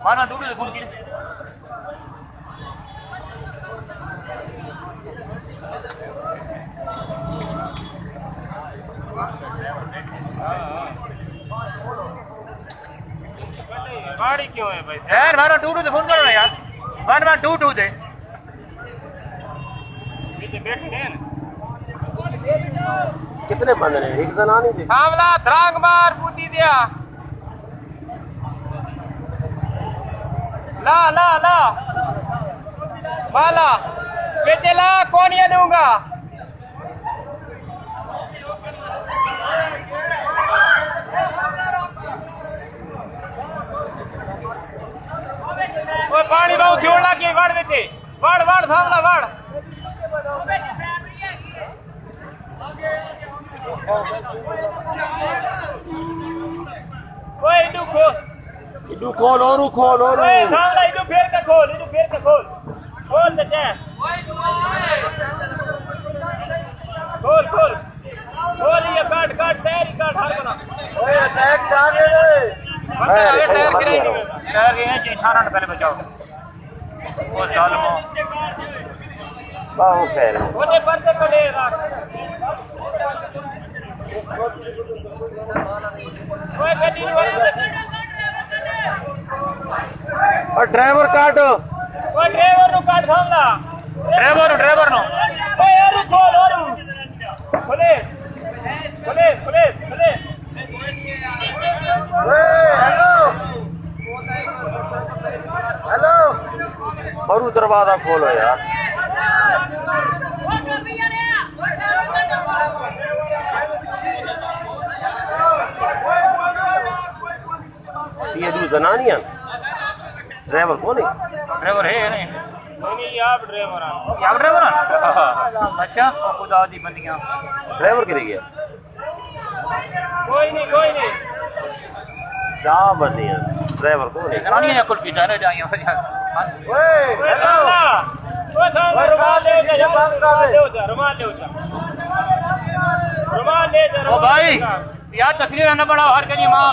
माना टूटे से फोन की गाड़ी क्यों है भाई यार माना टूटू से फोन करो ना यार 1122 से पीछे बैठे हैं ना कितने बंद हैं एक जना नहीं थे थामला ध्रांग मार पूती दिया ला ला ला माला पीछे ला कौन ये दूंगा वो पानी बहुत छोड़ लगी वड़ बेचे वड़ वड़ थामला वड़ ओए इडू खोल और ओए थामला इडू फेर का खोल खोल दे जा खोल ये काट तैयारी काट हर बना ओए अटैक जागे रे टायर गिराई नहीं यार ये चिठाना पहले बचाओ वो जालमो बाहु खैर ओने बंदे पड़े राख ओए गड्डी और ड्राइवर काट ओए ड्राइवर नु काट थामला ड्राइवर नो ओए यार खोल और खोले हेलो और दरवाजा खोलो यार ये दू जनानियां ड्राइवर कौन है ड्राइवर है नहीं नहीं आप ड्राइवर आ यार ड्राइवर अच्छा खुदा दी बंदियां ड्राइवर गिर गया कोई नहीं जा बंदियां ड्राइवर कौन है जनानियां या कुल की जाने जाइए ओए रुमाल ले जा ओ भाई यार तस्वीर न बढ़ाओ हर के लिए मां